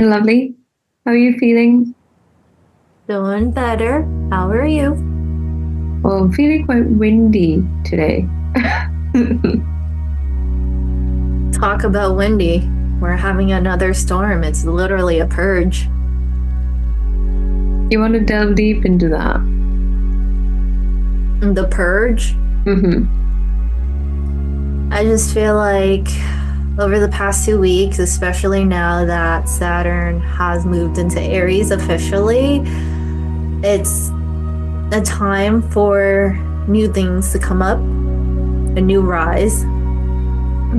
Lovely. How are you feeling? Doing better. How are you? Well, I'm feeling quite windy today. Talk about windy. We're having another storm. It's literally a purge. You want to delve deep into that? The purge? I just feel like over the past 2 weeks, especially now that Saturn has moved into Aries officially, it's a time for new things to come up, a new rise.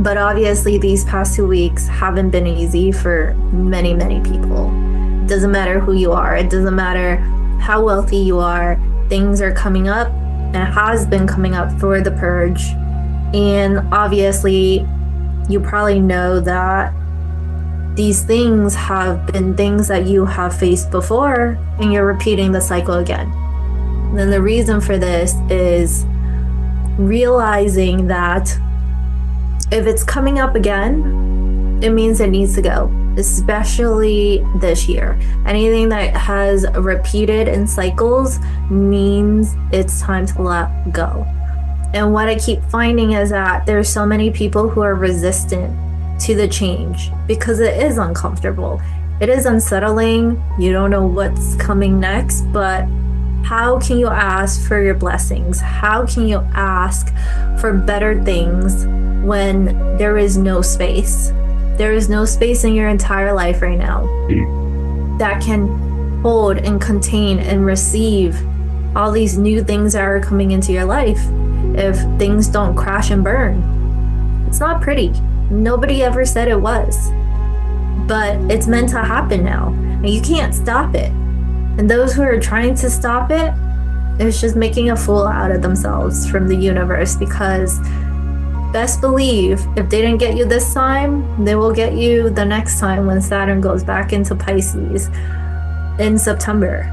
But obviously, these past 2 weeks haven't been easy for many, many people. It doesn't matter who you are, it doesn't matter how wealthy you are, things are coming up and has been coming up for the purge. And obviously, you probably know that these things have been things that you have faced before, and you're repeating the cycle again. And then the reason for this is realizing that if it's coming up again, it means it needs to go, especially this year. Anything that has repeated in cycles means it's time to let go. And what I keep finding is that there's so many people who are resistant to the change because it is uncomfortable. It is unsettling. You don't know what's coming next, but how can you ask for your blessings? How can you ask for better things when there is no space? There is no space in your entire life right now that can hold and contain and receive all these new things that are coming into your life. If things don't crash and burn, it's not pretty. Nobody ever said it was, but it's meant to happen now, and you can't stop it. And those who are trying to stop it, it's just making a fool out of themselves from the universe, because best believe if they didn't get you this time, they will get you the next time when Saturn goes back into Pisces in September.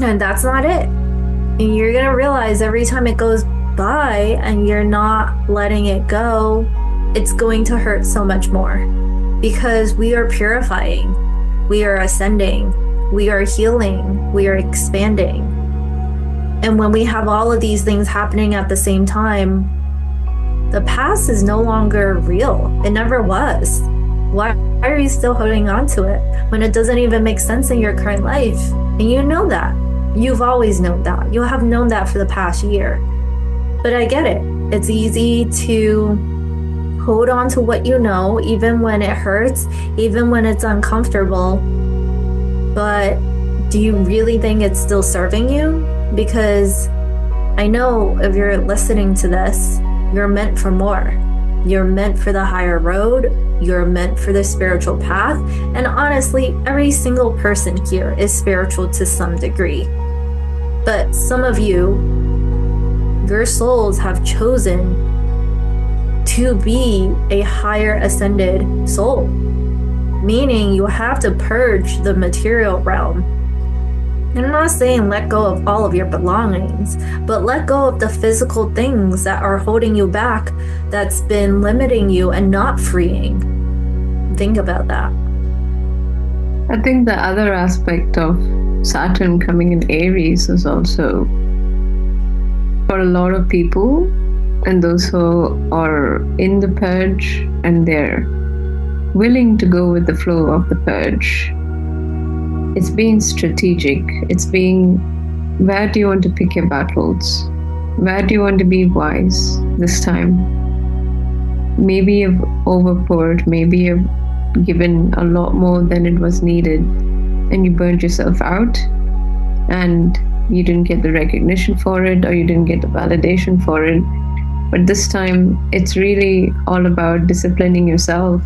And that's not it. And you're going to realize every time it goes by and you're not letting it go, it's going to hurt so much more, because we are purifying, we are ascending, we are healing, we are expanding. And when we have all of these things happening at the same time, the past is no longer real. It never was. Why are you still holding on to it when it doesn't even make sense in your current life? And you know that. You've always known that. You have known that for the past year. But I get it. It's easy to hold on to what you know, even when it hurts, even when it's uncomfortable. But do you really think it's still serving you? Because I know if you're listening to this, you're meant for more. You're meant for the higher road. You're meant for the spiritual path. And honestly, every single person here is spiritual to some degree. But some of you, your souls have chosen to be a higher ascended soul, meaning you have to purge the material realm. And I'm not saying let go of all of your belongings, but let go of the physical things that are holding you back, that's been limiting you and not freeing. Think about that. I think the other aspect of Saturn coming in Aries is also, for a lot of people and those who are in the purge and they're willing to go with the flow of the purge, it's being strategic. It's being, where do you want to pick your battles? Where do you want to be wise this time? Maybe you've overpoured, maybe you've given a lot more than it was needed, and you burned yourself out, and you didn't get the recognition for it, or you didn't get the validation for it. But this time, it's really all about disciplining yourself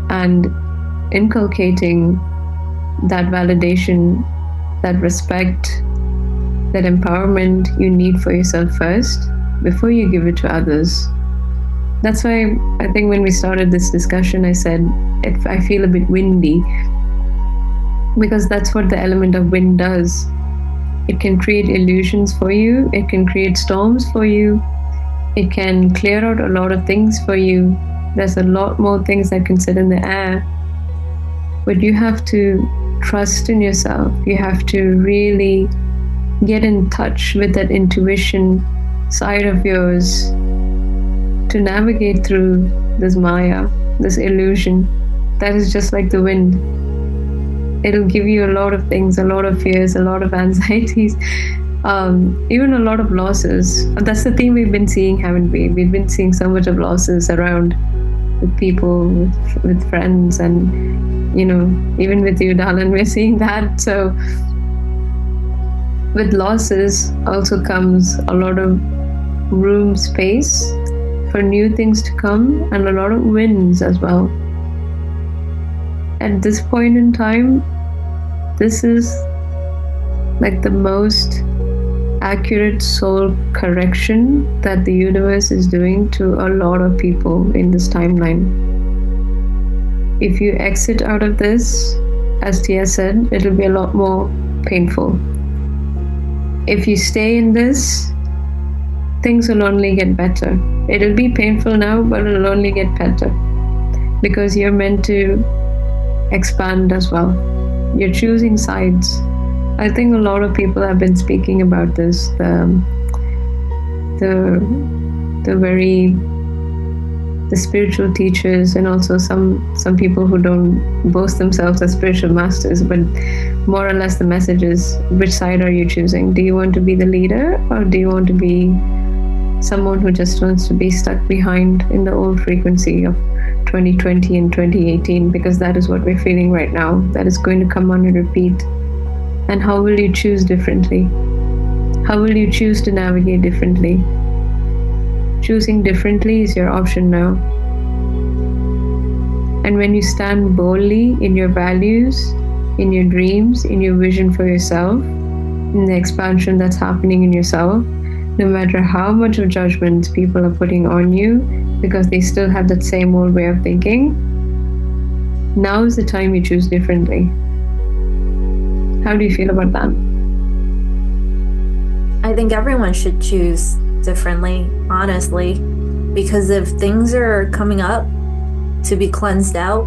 and inculcating that validation, that respect, that empowerment you need for yourself first before you give it to others. That's why I think when we started this discussion, I said I feel a bit windy, because that's what the element of wind does. It can create illusions for you, it can create storms for you, it can clear out a lot of things for you. There's a lot more things that can sit in the air. But you have to trust in yourself. You have to really get in touch with that intuition side of yours to navigate through this Maya, this illusion that is just like the wind. It'll give you a lot of things, a lot of fears, a lot of anxieties, even a lot of losses. That's the theme we've been seeing, haven't we? We've been seeing so much of losses around with people, with friends, and even with you, darling, we're seeing that. So with losses also comes a lot of room, space for new things to come, and a lot of wins as well. At this point in time, this is like the most accurate soul correction that the universe is doing to a lot of people in this timeline. If you exit out of this, as Tia said, it'll be a lot more painful. If you stay in this, things will only get better. It'll be painful now, but it'll only get better because you're meant to expand as well. You're choosing sides. I think a lot of people have been speaking about this. The spiritual teachers, and also some people who don't boast themselves as spiritual masters, but more or less the message is, which side are you choosing? Do you want to be the leader, or do you want to be someone who just wants to be stuck behind in the old frequency of 2020 and 2018? Because that is what we're feeling right now. That is going to come on a repeat. And how will you choose differently? How will you choose to navigate differently? Choosing differently is your option now. And when you stand boldly in your values, in your dreams, in your vision for yourself, in the expansion that's happening in yourself, no matter how much of judgment people are putting on you, because they still have that same old way of thinking, now is the time you choose differently. How do you feel about that? I think everyone should choose differently, honestly, because if things are coming up to be cleansed out,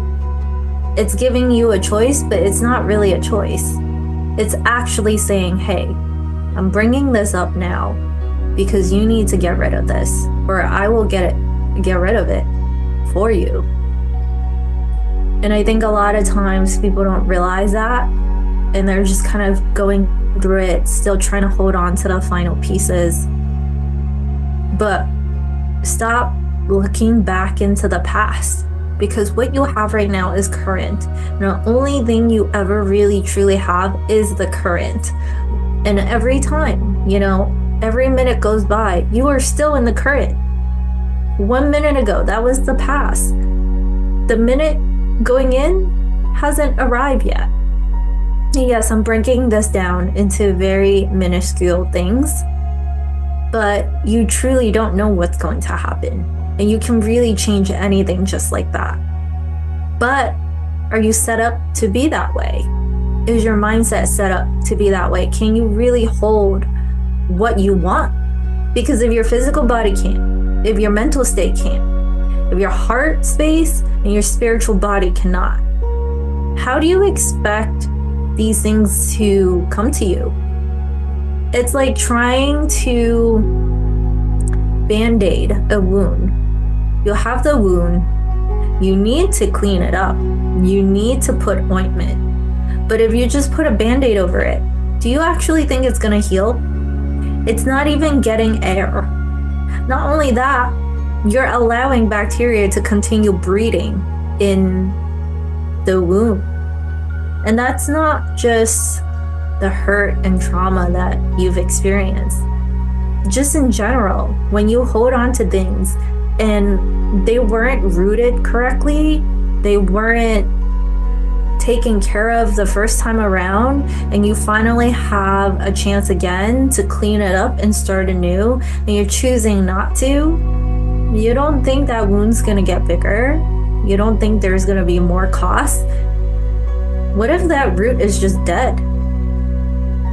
it's giving you a choice, but it's not really a choice. It's actually saying, hey, I'm bringing this up now because you need to get rid of this, or I will get rid of it for you. And I think a lot of times people don't realize that, and they're just kind of going through it, still trying to hold on to the final pieces. But stop looking back into the past, because what you have right now is current. The only thing you ever really truly have is the current. And every time, every minute goes by, you are still in the current. 1 minute ago, that was the past. The minute going in hasn't arrived yet. Yes, I'm breaking this down into very minuscule things, but you truly don't know what's going to happen. And you can really change anything just like that. But are you set up to be that way? Is your mindset set up to be that way? Can you really hold what you want? Because if your physical body can't, if your mental state can't, if your heart space and your spiritual body cannot, how do you expect these things to come to you? It's like trying to band-aid a wound. You'll have the wound, you need to clean it up, you need to put ointment. But if you just put a band-aid over it, do you actually think it's gonna heal? It's not even getting air. Not only that, you're allowing bacteria to continue breeding in the wound. And that's not just the hurt and trauma that you've experienced. Just in general, when you hold on to things and they weren't rooted correctly, they weren't taken care of the first time around, and you finally have a chance again to clean it up and start anew, and you're choosing not to, you don't think that wound's gonna get bigger? You don't think there's gonna be more cost? What if that root is just dead?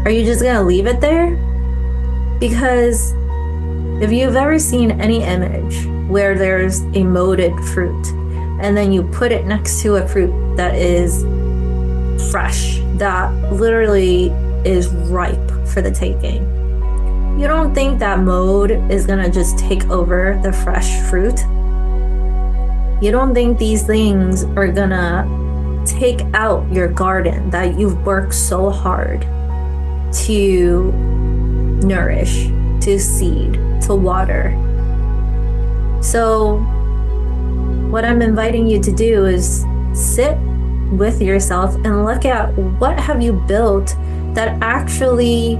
Are you just gonna leave it there? Because if you've ever seen any image where there's a molded fruit and then you put it next to a fruit that is fresh, that literally is ripe for the taking. You don't think that mold is gonna just take over the fresh fruit? You don't think these things are gonna take out your garden that you've worked so hard to nourish, to seed, to water? So what I'm inviting you to do is sit with yourself and look at what have you built that actually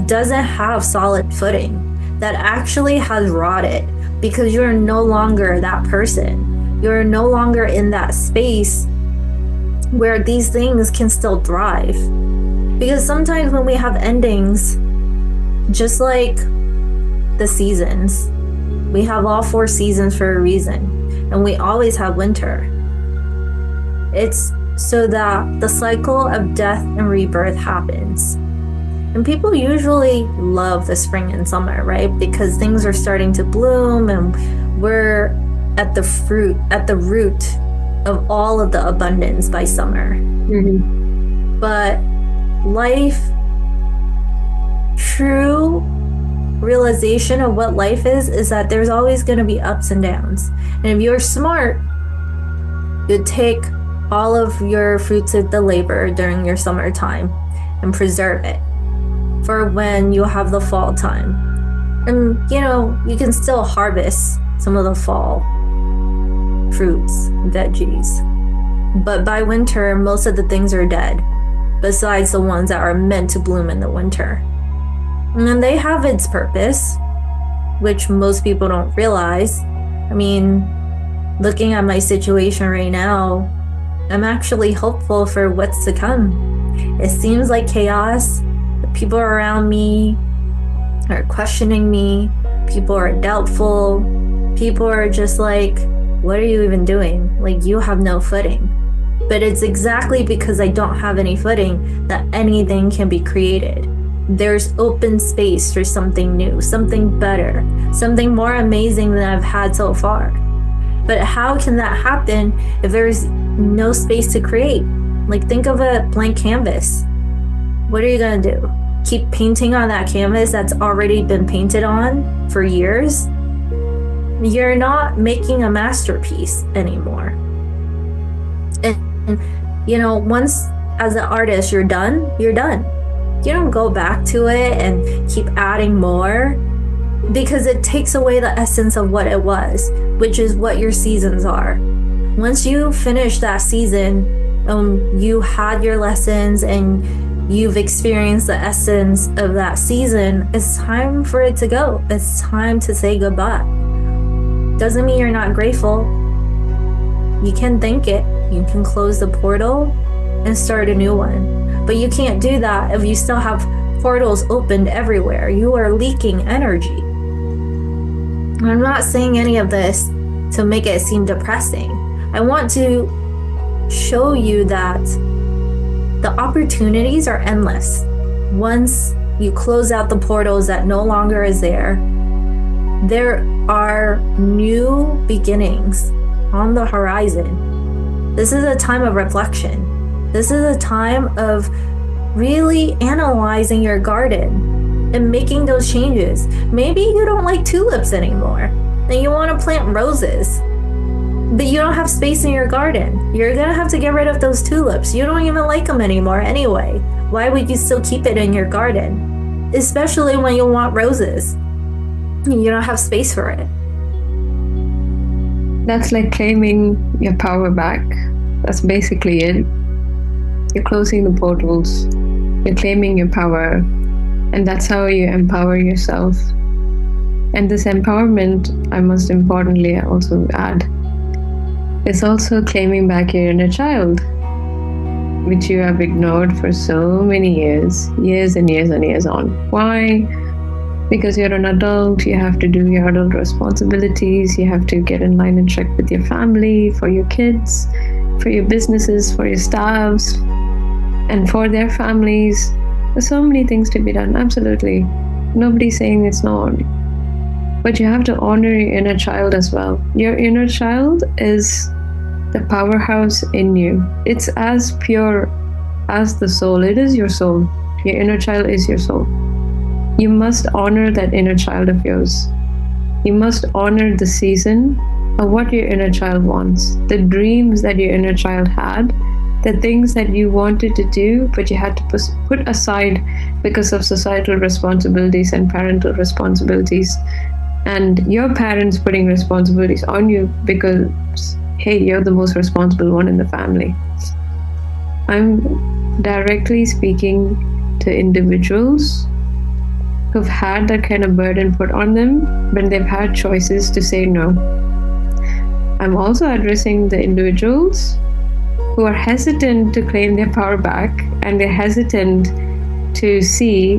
doesn't have solid footing, that actually has rotted, because you're no longer that person. You're no longer in that space where these things can still thrive. Because sometimes when we have endings, just like the seasons, we have all 4 seasons for a reason, and we always have winter. It's so that the cycle of death and rebirth happens. And people usually love the spring and summer, right? Because things are starting to bloom and we're at the root of all of the abundance by summer. Mm-hmm. But life, true realization of what life is that there's always going to be ups and downs. And if you're smart, you'd take all of your fruits of the labor during your summertime and preserve it for when you have the fall time. And you can still harvest some of the fall fruits, veggies. But by winter, most of the things are dead, besides the ones that are meant to bloom in the winter. And they have its purpose, which most people don't realize. I mean, looking at my situation right now, I'm actually hopeful for what's to come. It seems like chaos. The people around me are questioning me. People are doubtful. People are just like, what are you even doing? Like, you have no footing. But it's exactly because I don't have any footing that anything can be created. There's open space for something new, something better, something more amazing than I've had so far. But how can that happen if there's no space to create? Like, think of a blank canvas. What are you gonna do? Keep painting on that canvas that's already been painted on for years? You're not making a masterpiece anymore. And once as an artist you're done, you're done. You don't go back to it and keep adding more, because it takes away the essence of what it was, which is what your seasons are. Once you finish that season, you had your lessons and you've experienced the essence of that season, it's time for it to go. It's time to say goodbye. Doesn't mean you're not grateful. You can thank it. You can close the portal and start a new one. But you can't do that if you still have portals opened everywhere. You are leaking energy. I'm not saying any of this to make it seem depressing. I want to show you that the opportunities are endless. Once you close out the portals that no longer is there are new beginnings on the horizon. This is a time of reflection. This is a time of really analyzing your garden and making those changes. Maybe you don't like tulips anymore and you want to plant roses, but you don't have space in your garden. You're gonna have to get rid of those tulips. You don't even like them anymore anyway. Why would you still keep it in your garden? Especially when you want roses. You don't have space for it. That's like claiming your power back. That's basically it. You're closing the portals. You're claiming your power. And that's how you empower yourself. And this empowerment, I must importantly also add, is also claiming back your inner child, which you have ignored for so many years and years and years on. Why? Because you're an adult, you have to do your adult responsibilities, you have to get in line and check with your family, for your kids, for your businesses, for your staffs, and for their families. There's so many things to be done, absolutely. Nobody's saying it's not. But you have to honor your inner child as well. Your inner child is the powerhouse in you. It's as pure as the soul. It is your soul. Your inner child is your soul. You must honor that inner child of yours. You must honor the season of what your inner child wants, the dreams that your inner child had, the things that you wanted to do, but you had to put aside because of societal responsibilities and parental responsibilities. And your parents putting responsibilities on you because, hey, you're the most responsible one in the family. I'm directly speaking to individuals who've had that kind of burden put on them when they've had choices to say no. I'm also addressing the individuals who are hesitant to claim their power back, and they're hesitant to see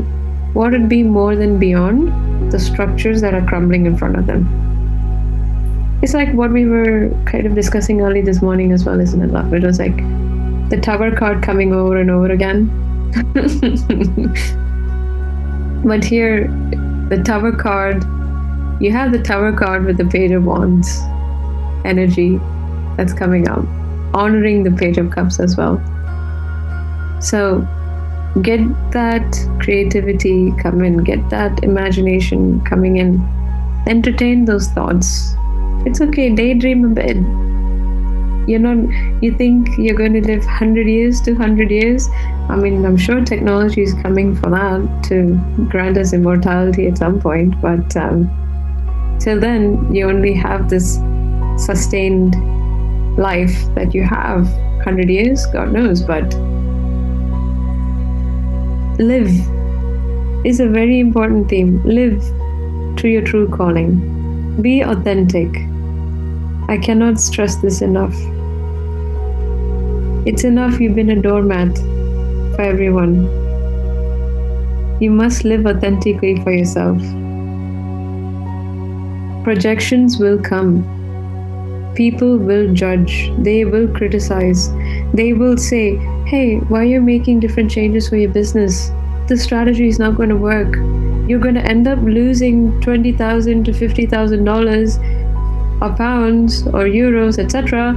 what would be more than beyond the structures that are crumbling in front of them. It's like what we were kind of discussing early this morning as well, isn't it, love? It was like the Tower card coming over and over again. But here, the Tower card, you have the Tower card with the Page of Wands energy that's coming up, honoring the Page of Cups as well. So get that creativity come in, get that imagination coming in, entertain those thoughts. It's okay, daydream a bit. You think you're going to live 100 years, 200 years. I mean, I'm sure technology is coming for that to grant us immortality at some point, but till then, you only have this sustained life that you have. 100 years, God knows, but live is a very important theme. Live to your true calling. Be authentic. I cannot stress this enough. It's enough you've been a doormat for everyone. You must live authentically for yourself. Projections will come. People will judge. They will criticize. They will say, hey, why are you making different changes for your business? This strategy is not going to work. You're going to end up losing $20,000 to $50,000 or pounds or euros, etc.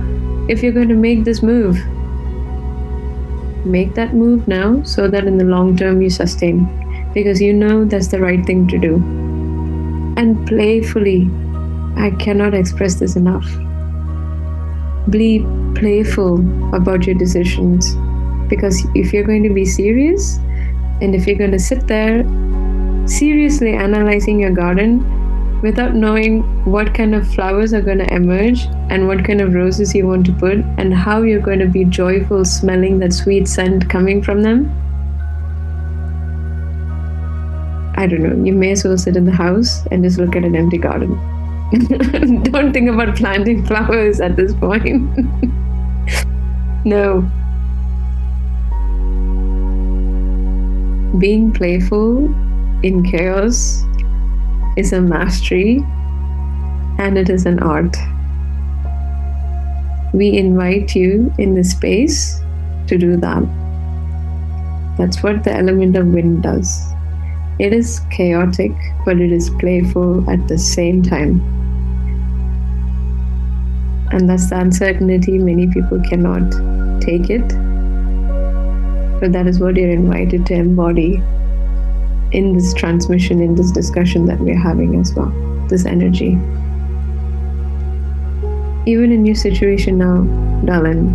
if you're going to make this move. Make that move now so that in the long term you sustain, because you know that's the right thing to do. And playfully, I cannot express this enough. Be playful about your decisions, because if you're going to be serious and if you're going to sit there seriously analyzing your garden without knowing what kind of flowers are going to emerge and what kind of roses you want to put and how you're going to be joyful smelling that sweet scent coming from them, I don't know, you may as well sit in the house and just look at an empty garden. Don't think about planting flowers at this point. No. Being playful in chaos is a mastery, and it is an art. We invite you in this space to do that. That's what the element of wind does. It is chaotic, but it is playful at the same time. And that's the uncertainty. Many people cannot take it, but that is what you're invited to embody in this transmission, in this discussion that we're having as well, this energy. Even in your situation now, darling,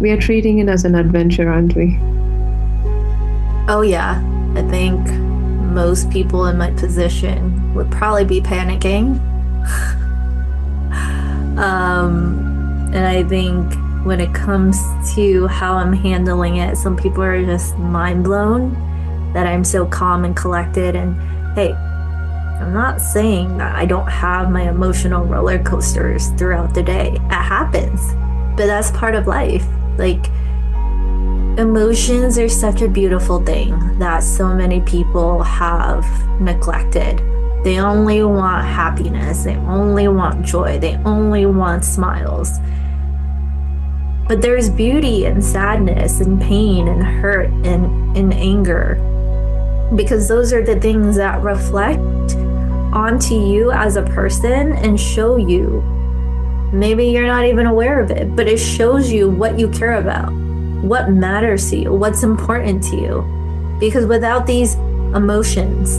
we are treating it as an adventure, aren't we? Oh yeah, I think most people in my position would probably be panicking. And I think when it comes to how I'm handling it, some people are just mind blown that I'm so calm and collected. And hey, I'm not saying that I don't have my emotional roller coasters throughout the day. It happens, but that's part of life. Like, emotions are such a beautiful thing that so many people have neglected. They only want happiness. They only want joy. They only want smiles. But there's beauty in sadness and pain and hurt and in anger, because those are the things that reflect onto you as a person and show you. Maybe you're not even aware of it, but it shows you what you care about, what matters to you, what's important to you. Because without these emotions,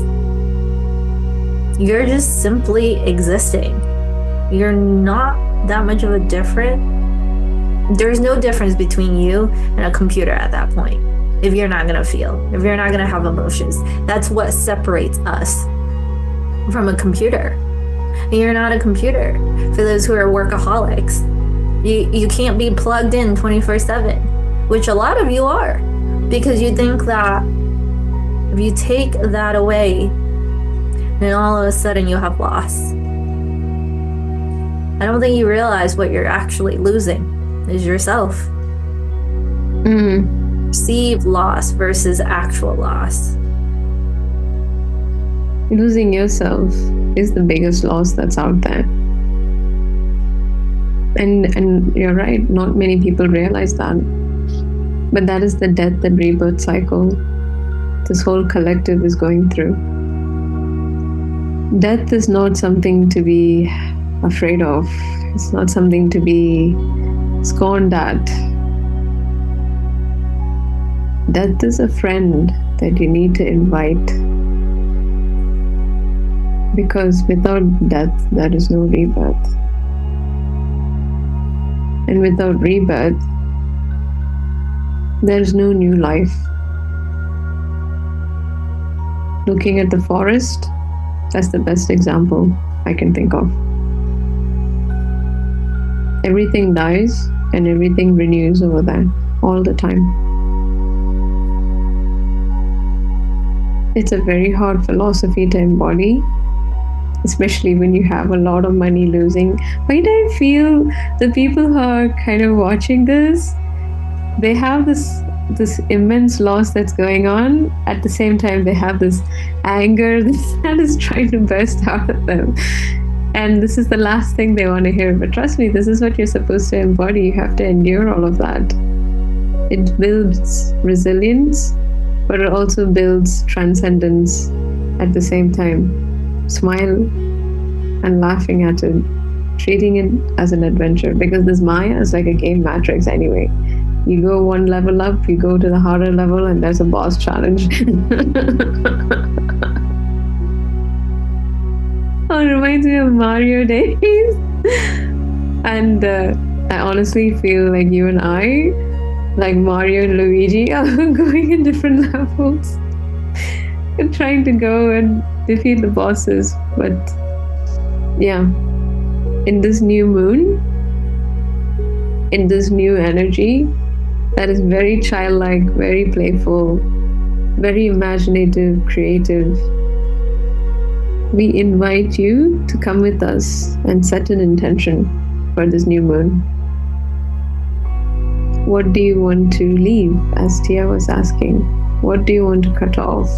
you're just simply existing. You're not that much of a different. There's no difference between you and a computer at that point. If you're not gonna feel, if you're not gonna have emotions, that's what separates us from a computer. And you're not a computer. For those who are workaholics, you can't be plugged in 24/7, which a lot of you are, because you think that if you take that away, then all of a sudden you have loss. I don't think you realize what you're actually losing is yourself. Perceived loss versus actual loss. Losing yourself is the biggest loss that's out there. And you're right, not many people realize that. But that is the death and rebirth cycle this whole collective is going through. Death is not something to be afraid of. It's not something to be scorned at. Death is a friend that you need to invite. Because without death, there is no rebirth. And without rebirth, there is no new life. Looking at the forest, that's the best example I can think of. Everything dies and everything renews over there all the time. It's a very hard philosophy to embody, especially when you have a lot of money losing. Why do I feel the people who are kind of watching this, they have this immense loss that's going on. At the same time, they have this anger that is trying to burst out of them. And this is the last thing they want to hear. But trust me, this is what you're supposed to embody. You have to endure all of that. It builds resilience, but it also builds transcendence at the same time. Smile and laughing at it, treating it as an adventure, because this Maya is like a game matrix anyway. You go one level up, you go to the harder level, and there's a boss challenge. Oh, it reminds me of Mario days. And I honestly feel like you and I, like Mario and Luigi, are going in different levels and trying to go and defeat the bosses. But yeah, in this new moon, in this new energy that is very childlike, very playful, very imaginative, creative, we invite you to come with us and set an intention for this new moon. What do you want to leave, as Tia was asking? What do you want to cut off?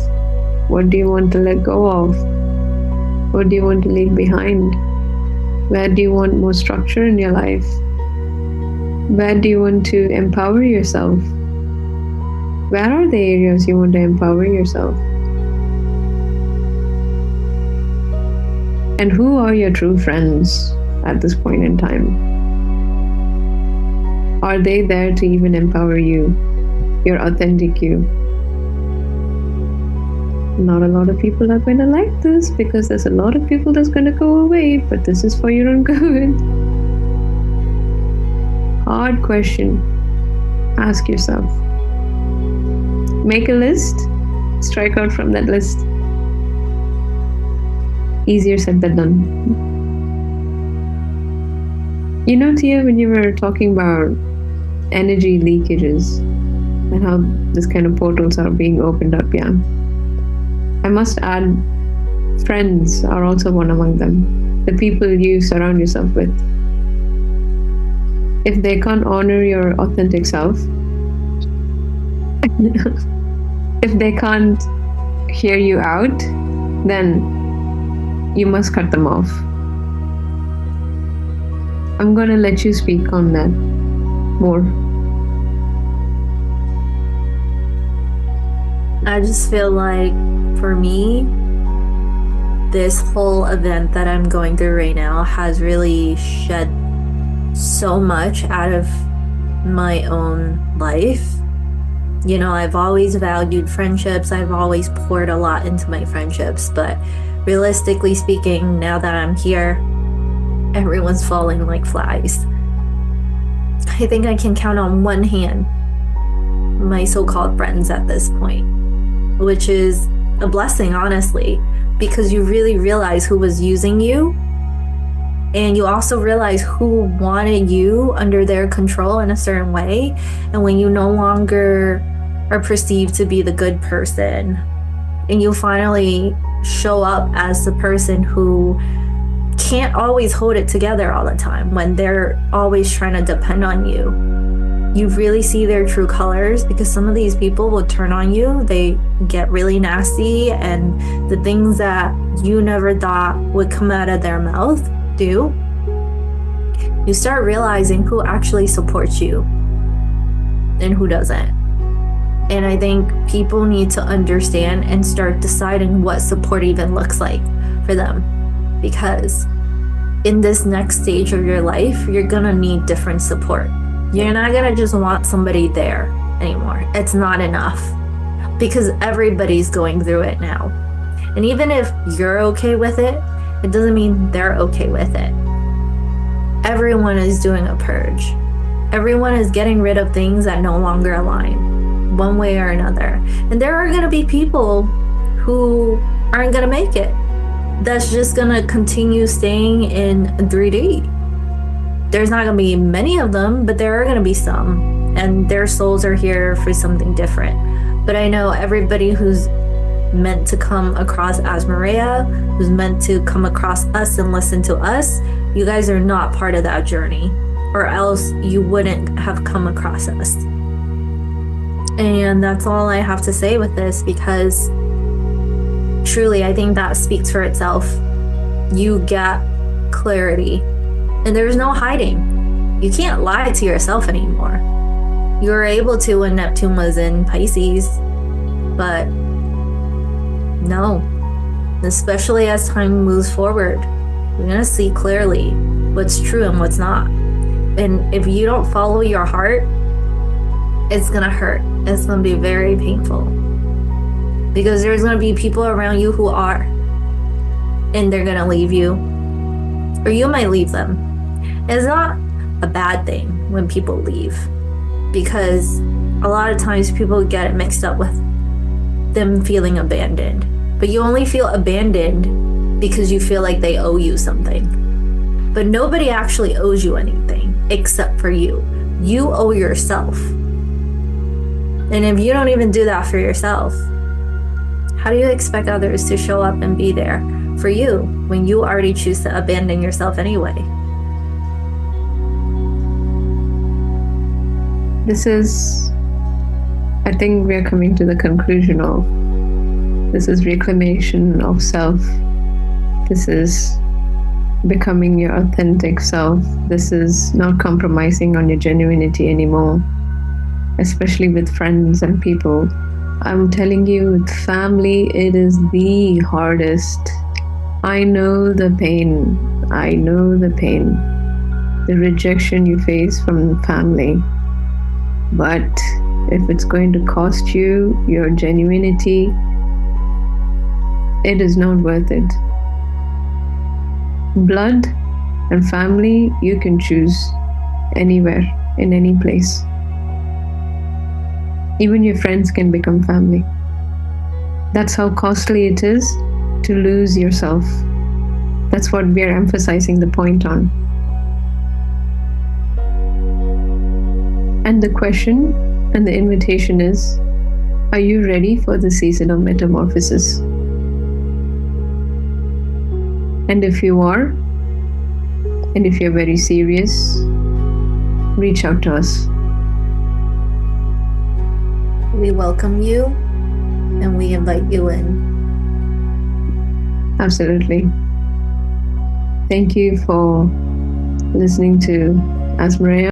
What do you want to let go of? What do you want to leave behind? Where do you want more structure in your life? Where do you want to empower yourself? Where are the areas you want to empower yourself? And who are your true friends at this point in time? Are they there to even empower you, your authentic you? Not a lot of people are going to like this, because there's a lot of people that's going to go away, but this is for your own good. Hard question. Ask yourself. Make a list. Strike out from that list. Easier said than done. You know, Tia, when you were talking about energy leakages and how this kind of portals are being opened up, yeah, I must add, friends are also one among them. The people you surround yourself with. If they can't honor your authentic self, if they can't hear you out, then you must cut them off. I'm gonna let you speak on that more. I just feel like, for me, this whole event that I'm going through right now has really shed so much out of my own life. I've always valued friendships. I've always poured a lot into my friendships. But realistically speaking, now that I'm here, everyone's falling like flies. I think I can count on one hand my so-called friends at this point, which is a blessing, honestly, because you really realize who was using you. And you also realize who wanted you under their control in a certain way. And when you no longer are perceived to be the good person, and you finally show up as the person who can't always hold it together all the time, when they're always trying to depend on you, you really see their true colors, because some of these people will turn on you. They get really nasty, and the things that you never thought would come out of their mouth do. You start realizing who actually supports you and who doesn't. And I think people need to understand and start deciding what support even looks like for them, because in this next stage of your life, you're gonna need different support. You're not gonna just want somebody there anymore. It's not enough, because everybody's going through it now. And even if you're okay with it, it doesn't mean they're okay with it. Everyone is doing a purge. Everyone is getting rid of things that no longer align, one way or another. And there are gonna be people who aren't gonna make it. That's just gonna continue staying in 3D. There's not gonna be many of them, but there are gonna be some. And their souls are here for something different. But I know everybody who's meant to come across Azmiraeya, who's meant to come across us and listen to us, you guys are not part of that journey, or else you wouldn't have come across us. And that's all I have to say with this, because truly I think that speaks for itself. You get clarity, and there's no hiding. You can't lie to yourself anymore. You were able to when Neptune was in Pisces, but no, especially as time moves forward, you're gonna see clearly what's true and what's not. And if you don't follow your heart, it's gonna hurt. It's gonna be very painful, because there's gonna be people around you who are, and they're gonna leave you, or you might leave them. It's not a bad thing when people leave, because a lot of times people get it mixed up with them feeling abandoned. But you only feel abandoned because you feel like they owe you something. But nobody actually owes you anything except for you. You owe yourself. And if you don't even do that for yourself, how do you expect others to show up and be there for you when you already choose to abandon yourself anyway? I think we are coming to the conclusion of this is reclamation of self. This is becoming your authentic self. This is not compromising on your genuinity anymore, especially with friends and people. I'm telling you, with family, it is the hardest. I know the pain. I know the pain. The rejection you face from family. But if it's going to cost you your genuinity, it is not worth it. Blood and family, you can choose anywhere, in any place. Even your friends can become family. That's how costly it is to lose yourself. That's what we are emphasizing the point on. And the question and the invitation is, are you ready for the season of metamorphosis? And if you are, and if you're very serious, reach out to us. We welcome you, and we invite you in. Absolutely. Thank you for listening to Azmiraeya.